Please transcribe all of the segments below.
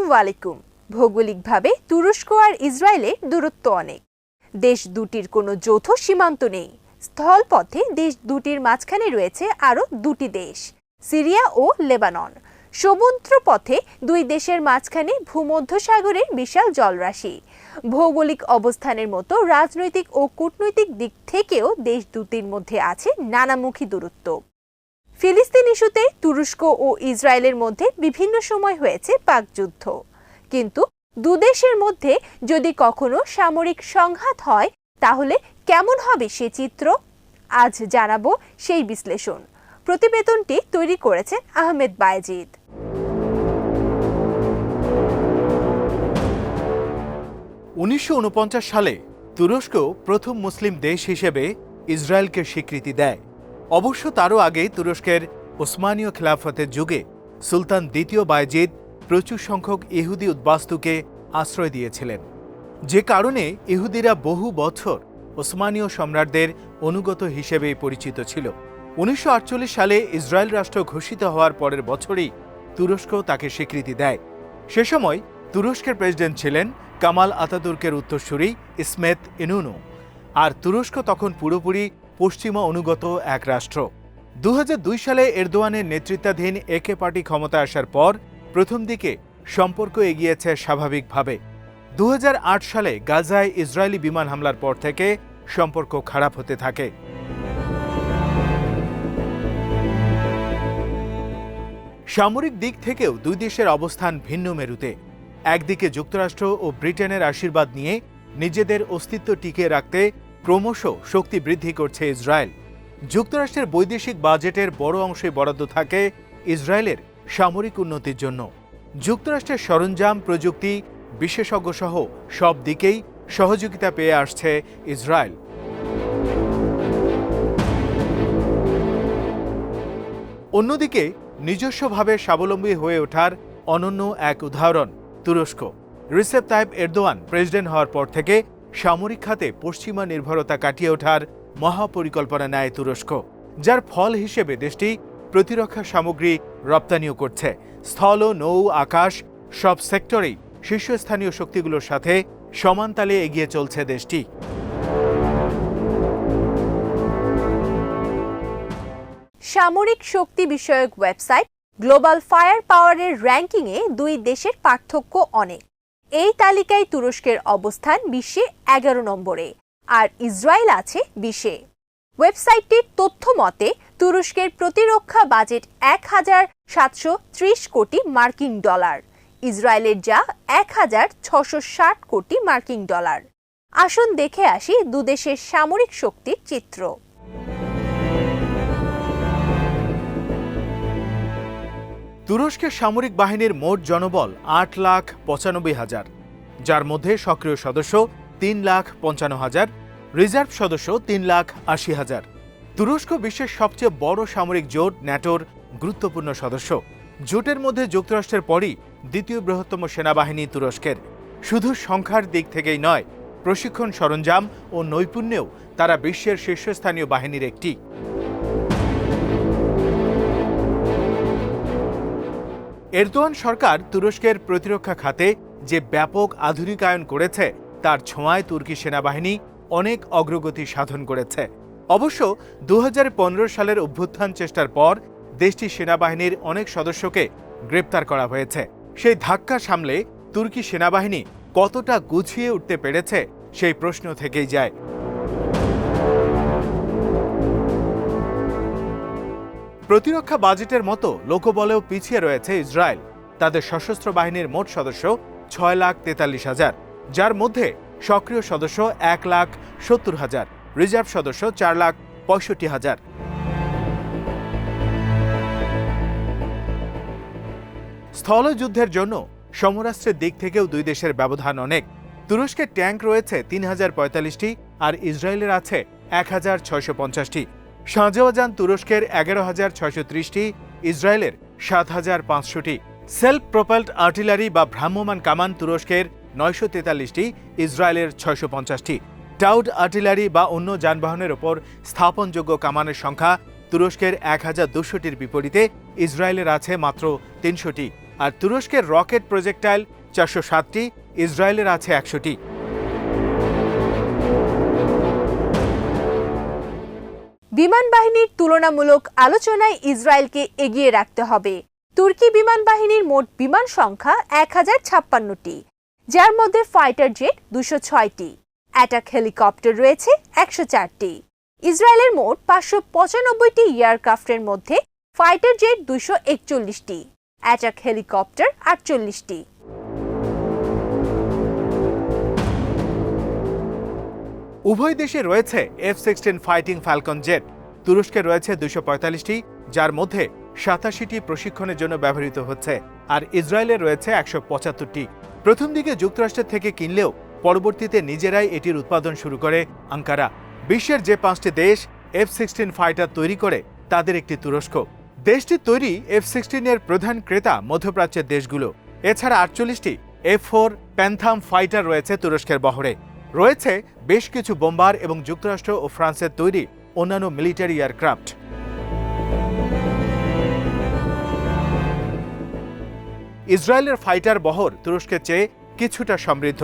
আসসালামু আলাইকুম। ভৌগোলিকভাবে তুরস্ক আর ইসরায়েলের দূরত্ব অনেক। দেশ দুটির কোনো যৌথ সীমান্ত নেই। স্থলপথে দেশ দুটির মাঝখানে রয়েছে আরও দুটি দেশ, সিরিয়া ও লেবানন। সমুদ্র পথে দুই দেশের মাঝখানে ভূমধ্যসাগরের বিশাল জলরাশি। ভৌগোলিক অবস্থানের মতো রাজনৈতিক ও কূটনৈতিক দিক থেকেও দেশ দুটির মধ্যে আছে নানামুখী দূরত্ব। ফিলিস্তিন ইস্যুতে তুরস্ক ও ইসরায়েলের মধ্যে বিভিন্ন সময় হয়েছে বাকযুদ্ধ, কিন্তু দুদেশের মধ্যে যদি কখনো সামরিক সংঘাত হয় তাহলে কেমন হবে সে চিত্র? আজ জানাবো সেই বিশ্লেষণ। প্রতিবেদনটি তৈরি করেছেন আহমেদ বায়েজিদ। উনিশশো সালে তুরস্ক প্রথম মুসলিম দেশ হিসেবে ইসরায়েলকে স্বীকৃতি দেয়। অবশ্য তারও আগে তুরস্কের ওসমানীয় খেলাফতের যুগে সুলতান দ্বিতীয় বায়েজিদ প্রচুর সংখ্যক ইহুদি উদ্বাস্তুকে আশ্রয় দিয়েছিলেন, যে কারণে ইহুদিরা বহু বছর ওসমানীয় সম্রাটদের অনুগত হিসেবে পরিচিত ছিল। 1948 সালে ইসরায়েল রাষ্ট্র ঘোষিত হওয়ার পরের বছরই তুরস্ক তাকে স্বীকৃতি দেয়। সে সময় তুরস্কের প্রেসিডেন্ট ছিলেন কামাল আতাতুর্কের উত্তরসূরি ইসমেত ইনুনু, আর তুরস্ক তখন পুরোপুরি পশ্চিমা অনুগত এক রাষ্ট্র। 2002 সালে এরদোয়ানের নেতৃত্বাধীন একে পার্টি ক্ষমতা আসার পর প্রথম দিকে সম্পর্ক এগিয়েছে স্বাভাবিকভাবে। 2008 সালে গাজায় ইসরায়েলি বিমান হামলার পর থেকে সম্পর্ক খারাপ হতে থাকে। সামরিক দিক থেকেও দুই দেশের অবস্থান ভিন্ন মেরুতে। একদিকে যুক্তরাষ্ট্র ও ব্রিটেনের আশীর্বাদ নিয়ে নিজেদের অস্তিত্ব টিকিয়ে রাখতে ক্রমশ শক্তি বৃদ্ধি করছে ইসরায়েল। যুক্তরাষ্ট্রের বৈদেশিক বাজেটের বড় অংশই বরাদ্দ থাকে ইসরায়েলের সামরিক উন্নতির জন্য। যুক্তরাষ্ট্রের সরঞ্জাম, প্রযুক্তি, বিশেষজ্ঞ সহ সব দিকেই সহযোগিতা পেয়ে আসছে ইসরায়েল। অন্যদিকে নিজস্বভাবে স্বাবলম্বী হয়ে ওঠার অনন্য এক উদাহরণ তুরস্ক। রিসেপ তাইপ এরদোয়ান প্রেসিডেন্ট হওয়ার পর থেকে সামরিক খাতে পশ্চিমা নির্ভরতা কাটিয়ে ওঠার মহাপরিকল্পনা নেয় তুরস্ক, যার ফল হিসেবে দেশটি প্রতিরক্ষা সামগ্রী রপ্তানিও করছে। স্থল, নৌ, আকাশ সব সেক্টরেই শীর্ষস্থানীয় শক্তিগুলোর সাথে সমান তালে এগিয়ে চলছে দেশটি। সামরিক শক্তি বিষয়ক ওয়েবসাইট গ্লোবাল ফায়ার পাওয়ারের র্যাঙ্কিংয়ে দুই দেশের পার্থক্য অনেক। এই তালিকায় তুরস্কের অবস্থান বিশ্বে 11 নম্বরে আর ইসরায়েল আছে 20-এ। ওয়েবসাইটটির তথ্য মতে তুরস্কের প্রতিরক্ষা বাজেট 1,730 কোটি মার্কিন ডলার, ইসরায়েলের যা 1,660 কোটি মার্কিন ডলার। আসুন দেখে আসি দুদেশের সামরিক শক্তির চিত্র। তুরস্কের সামরিক বাহিনীর মোট জনবল 8,95,000, যার মধ্যে সক্রিয় সদস্য 3,55,000, রিজার্ভ সদস্য 3,80,000। তুরস্ক বিশ্বের সবচেয়ে বড় সামরিক জোট ন্যাটোর গুরুত্বপূর্ণ সদস্য। জোটের মধ্যে যুক্তরাষ্ট্রের পরই দ্বিতীয় বৃহত্তম সেনাবাহিনী তুরস্কের। শুধু সংখ্যার দিক থেকেই নয়, প্রশিক্ষণ, সরঞ্জাম ও নৈপুণ্যেও তারা বিশ্বের শীর্ষস্থানীয় বাহিনীর একটি। এরদোয়ান সরকার তুরস্কের প্রতিরক্ষা খাতে যে ব্যাপক আধুনিকায়ন করেছে তার ছোঁয়ায় তুর্কি সেনাবাহিনী অনেক অগ্রগতি সাধন করেছে। অবশ্য 2015 সালের অভ্যুত্থান চেষ্টার পর দেশটির সেনাবাহিনীর অনেক সদস্যকে গ্রেপ্তার করা হয়েছে। সেই ধাক্কা সামলে তুর্কি সেনাবাহিনী কতটা গুছিয়ে উঠতে পেরেছে সেই প্রশ্ন থেকেই যায়। প্রতিরক্ষা বাজেটের মতো লোকবলেও পিছিয়ে রয়েছে ইসরায়েল। তাদের সশস্ত্র বাহিনীর মোট সদস্য 6,43,000, যার মধ্যে সক্রিয় সদস্য 1,70,000, রিজার্ভ সদস্য 4,65,000। স্থলযুদ্ধের জন্য সমরাস্ত্রের দিক থেকেও দুই দেশের ব্যবধান অনেক। তুরস্কের ট্যাঙ্ক রয়েছে 3,045টি আর ইসরায়েলের আছে 1,650টি। শাহজাওয়াজান তুরস্কের 11,630টি, ইসরায়েলের 7,500টি। সেলফ প্রোপাল্ড আর্টিলারি বা ভ্রাম্যমাণ কামান তুরস্কের 943টি, ইসরায়েলের 650টি। টাউড আর্টিলারি বা অন্য যানবাহনের ওপর স্থাপনযোগ্য কামানের সংখ্যা তুরস্কের 1,200টির বিপরীতে ইসরায়েলের আছে মাত্র 300টি। আর তুরস্কের রকেট, প্রজেক্টাইল 407টি, ইসরায়েলের আছে 100টি। বিমান বাহিনীর তুলনামূলক আলোচনায় ইসরায়েলকে এগিয়ে রাখতে হবে। তুর্কি বিমান বাহিনীর মোট বিমান সংখ্যা 1056টি, যার মধ্যে ফাইটার জেট 206টি, অ্যাটাক হেলিকপ্টার রয়েছে 104টি। ইসরায়েলের মোট 595টি এয়ারক্রাফটের মধ্যে ফাইটার জেট 241টি, অ্যাটাক হেলিকপ্টার 48টি। উভয় দেশে রয়েছে F-16 ফাইটিং ফ্যালকন জেট। তুরস্কে রয়েছে 245টি, যার মধ্যে 87টি প্রশিক্ষণের জন্য ব্যবহৃত হচ্ছে, আর ইসরায়েলে রয়েছে 175টি। প্রথম দিকে যুক্তরাষ্ট্রের থেকে কিনলেও পরবর্তীতে নিজেরাই এটির উৎপাদন শুরু করে আঙ্কারা। বিশ্বের যে 5টি দেশ F-16 ফাইটার তৈরি করে তাদের একটি তুরস্ক। দেশটির তৈরি F-16 এর প্রধান ক্রেতা মধ্যপ্রাচ্যের দেশগুলো। এছাড়া 48টি F-4 প্যান্থাম ফাইটার রয়েছে তুরস্কের বহরে। রয়েছে বেশ কিছু বোম্বার এবং যুক্তরাষ্ট্র ও ফ্রান্সের তৈরি অন্যান্য মিলিটারি এয়ারক্রাফট। ইসরায়েলের ফাইটার বহর তুরস্কের চেয়ে কিছুটা সমৃদ্ধ।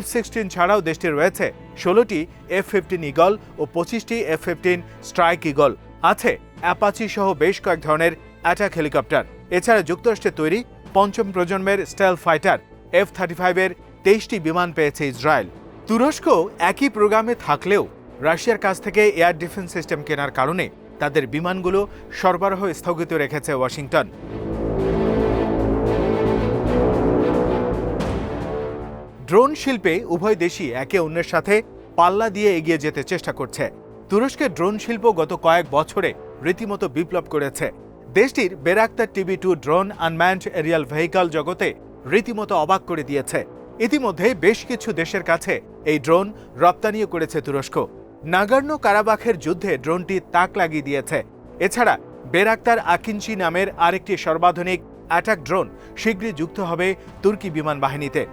F-16 ছাড়াও দেশটির রয়েছে 16টি F-15 ঈগল ও 25টি F-15 স্ট্রাইক ঈগল। আছে অ্যাপাচি সহ বেশ কয়েক ধরনের অ্যাটাক হেলিকপ্টার। এছাড়া যুক্তরাষ্ট্রের তৈরি পঞ্চম প্রজন্মের স্টেলথ ফাইটার F-35 এর 23টি বিমান পেয়েছে ইসরায়েল। তুরস্ক একই প্রোগ্রামে থাকলেও রাশিয়ার কাছ থেকে এয়ার ডিফেন্স সিস্টেম কেনার কারণে তাদের বিমানগুলো সরবরাহ স্থগিত রেখেছে ওয়াশিংটন। ড্রোন শিল্পে উভয় দেশই একে অন্যের সাথে পাল্লা দিয়ে এগিয়ে যেতে চেষ্টা করছে। তুরস্কের ড্রোন শিল্প গত কয়েক বছরে রীতিমতো বিপ্লব করেছে। দেশটির বেরাক্তার TB2 drone unmanned aerial vehicle জগতে রীতিমতো অবাক করে দিয়েছে। ইতিমধ্যে বেশ কিছু দেশের কাছে এই ড্রোন রপ্তানিও করেছে তুরস্ক। নাগর্নো কারাবাখের যুদ্ধে ড্রোনটি তাক লাগিয়ে দিয়েছে। এছাড়া বেরাক্তার আকিনচি নামের আরেকটি সর্বাধুনিক অ্যাটাক ড্রোন শীঘ্রই যুক্ত হবে তুর্কি বিমান বাহিনীতে।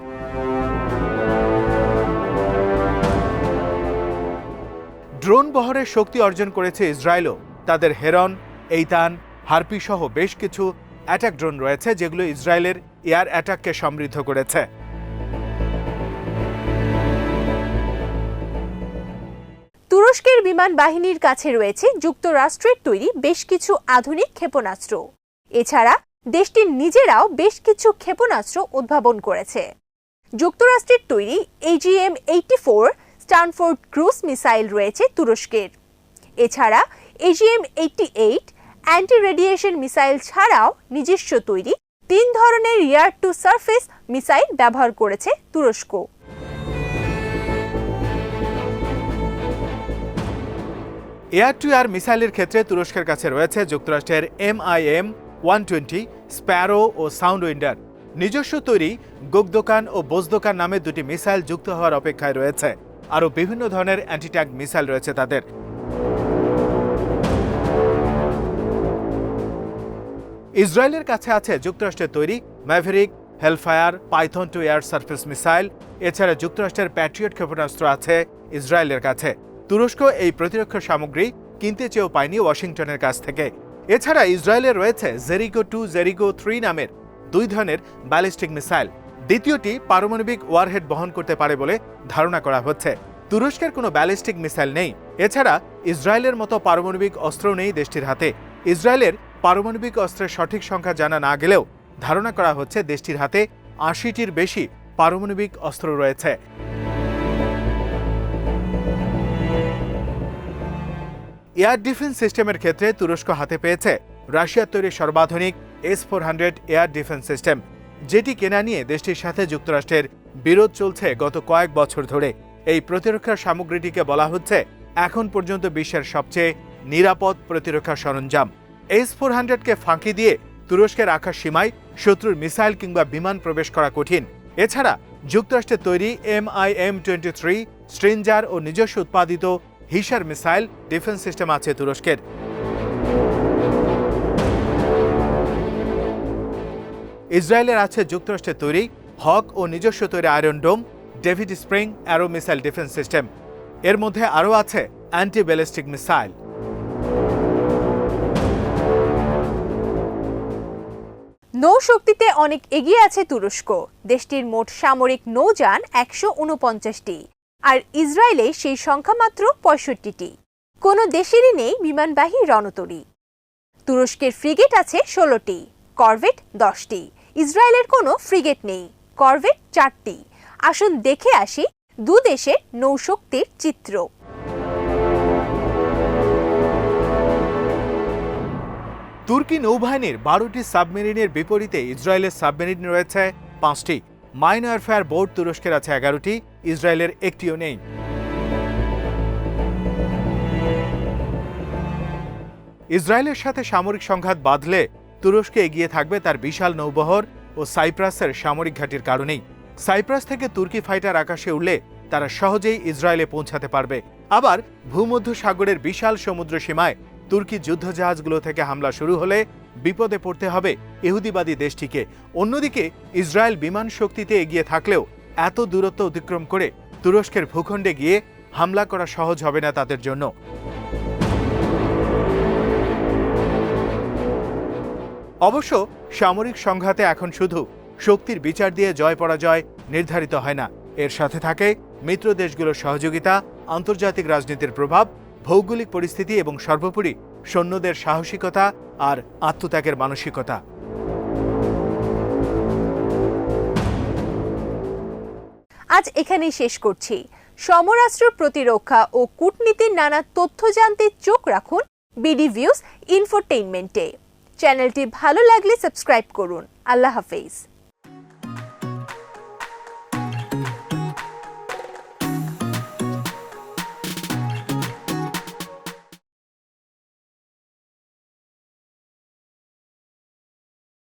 ড্রোন বহরের শক্তি অর্জন করেছে ইসরায়েলও। তাদের হেরন, এইতান, হার্পি সহ বেশ কিছু অ্যাটাক ড্রোন রয়েছে, যেগুলো ইসরায়েলের এয়ার অ্যাটাককে সমৃদ্ধ করেছে। তুরস্কের বিমান বাহিনীর কাছে রয়েছে যুক্তরাষ্ট্রের তৈরি বেশ কিছু আধুনিক ক্ষেপণাস্ত্র। এছাড়া দেশটির নিজেরাও বেশ কিছু ক্ষেপণাস্ত্র উদ্ভাবন করেছে। যুক্তরাষ্ট্রের তৈরি AGM-84 স্ট্যানফোর্ড ক্রুজ মিসাইল রয়েছে তুরস্কের। এছাড়া AGM-88 অ্যান্টি রেডিয়েশন মিসাইল ছাড়াও নিজস্ব তৈরি 3 ধরনের এয়ার টু সারফেস মিসাইল ব্যবহার করেছে তুরস্ক। এয়ার টু এয়ার মিসাইলের ক্ষেত্রে তুরস্কের কাছে রয়েছে যুক্তরাষ্ট্রের MIM-120 স্প্যারো ও সাউন্ড উইন্ডার। নিজস্ব তৈরি গোগদোকান ও বোজদোকান নামে দুটি মিসাইল যুক্ত হওয়ার অপেক্ষায় রয়েছে। আরও বিভিন্ন ধরনের অ্যান্টি ট্যাঙ্ক মিসাইল রয়েছে তাদের। ইসরায়েলের কাছে আছে যুক্তরাষ্ট্রের তৈরি Maverick, hellfire, Python two air surface missile. এছাড়া যুক্তরাষ্ট্রের প্যাট্রিয়ট ক্ষেপণাস্ত্র আছে ইসরায়েলের কাছে। তুরস্ক এই প্রতিরক্ষা সামগ্রী কিনতে চেয়েও পায়নি ওয়াশিংটনের কাছ থেকে। এছাড়া ইসরায়েলের রয়েছে জেরিকো 2, জেরিকো 3 নামের 2 ধরনের ব্যালিস্টিক মিসাইল। দ্বিতীয়টি পারমাণবিক ওয়ারহেড বহন করতে পারে বলে ধারণা করা হচ্ছে। তুরস্কের কোনো ব্যালিস্টিক মিসাইল নেই। এছাড়া ইসরায়েলের মতো পারমাণবিক অস্ত্র নেই দেশটির হাতে। ইসরায়েলের পারমাণবিক অস্ত্রের সঠিক সংখ্যা জানা না গেলেও ধারণা করা হচ্ছে দেশটির হাতে 80টির বেশি পারমাণবিক অস্ত্র রয়েছে। এয়ার ডিফেন্স সিস্টেমের ক্ষেত্রে তুরস্ক হাতে পেয়েছে রাশিয়ার তৈরি সর্বাধুনিক S-400 এয়ার ডিফেন্স সিস্টেম, যেটি কেনা নিয়ে দেশটির সাথে যুক্তরাষ্ট্রের বিরোধ চলছে গত কয়েক বছর ধরে। এই প্রতিরক্ষা সামগ্রীটিকে বলা হচ্ছে এখন পর্যন্ত বিশ্বের সবচেয়ে নিরাপদ প্রতিরক্ষা সরঞ্জাম। S-400কে ফাঁকি দিয়ে তুরস্কের আকাশ সীমায় শত্রুর মিসাইল কিংবা বিমান প্রবেশ করা কঠিন। এছাড়া যুক্তরাষ্ট্রের তৈরি MIM-23 স্ট্রেঞ্জার ও নিজস্ব উৎপাদিত হিসার মিসাইল ডিফেন্স সিস্টেম আছে তুরস্কের। ইসরায়েলের আছে যুক্তরাষ্ট্রের তৈরি হক ও নিজস্ব তৈরি Iron Dome, David spring Arrow missile defence system. এর মধ্যে আরও আছে অ্যান্টি ব্যালিস্টিক মিসাইল। নৌশক্তিতে অনেক এগিয়ে আছে তুরস্ক। দেশটির মোট সামরিক নৌযান 149টি, আর ইসরায়েলে সেই সংখ্যা মাত্র 65টি। কোনো দেশেরই নেই বিমানবাহী রণতরী। তুরস্কের ফ্রিগেট আছে 16টি, করভেট 10টি। ইসরায়েলের কোনো ফ্রিগেট নেই, করভেট 4টি। আসুন দেখে আসি দু দেশের নৌশক্তির চিত্র। তুর্কি নৌবাহিনীর 12টি সাবমেরিনের বিপরীতে ইসরায়েলের সাবমেরিন রয়েছে 5টি। মাইন ওয়ারফেয়ার বোট তুরস্কের আছে 11টি, ইসরায়েলের একটিও নেই। ইসরায়েলের সাথে সামরিক সংঘাত বাঁধলে তুরস্কে এগিয়ে থাকবে তার বিশাল নৌবহর ও সাইপ্রাসের সামরিক ঘাঁটির কারণেই। সাইপ্রাস থেকে তুর্কি ফাইটার আকাশে উড়লে তারা সহজেই ইসরায়েলে পৌঁছাতে পারবে। আবার ভূমধ্য সাগরের বিশাল সমুদ্র সীমায় তুর্কি যুদ্ধজাহাজগুলো থেকে হামলা শুরু হলে বিপদে পড়তে হবে ইহুদিবাদী দেশটিকে। অন্যদিকে ইসরায়েল বিমান শক্তিতে এগিয়ে থাকলেও এত দূরত্ব অতিক্রম করে তুরস্কের ভূখণ্ডে গিয়ে হামলা করা সহজ হবে না তাদের জন্য। অবশ্য সামরিক সংঘাতে এখন শুধু শক্তির বিচার দিয়ে জয় পরাজয় নির্ধারিত হয় না, এর সাথে থাকে মিত্র দেশগুলোর সহযোগিতা, আন্তর্জাতিক রাজনীতির প্রভাব, ভৌগোলিক পরিস্থিতি এবং সর্বোপরি সৈন্যদের সাহসিকতা আর আত্মত্যাগের মানসিকতা। আজ এখানেই শেষ করছি। সমরাস্ত্র প্রতিরক্ষা ও কূটনীতির নানা তথ্য জানতে চোখ রাখুন বিডি ভিউজ ইনফোটেইনমেন্টে। চ্যানেলটি ভালো লাগলে সাবস্ক্রাইব করুন। আল্লাহ হাফেজ।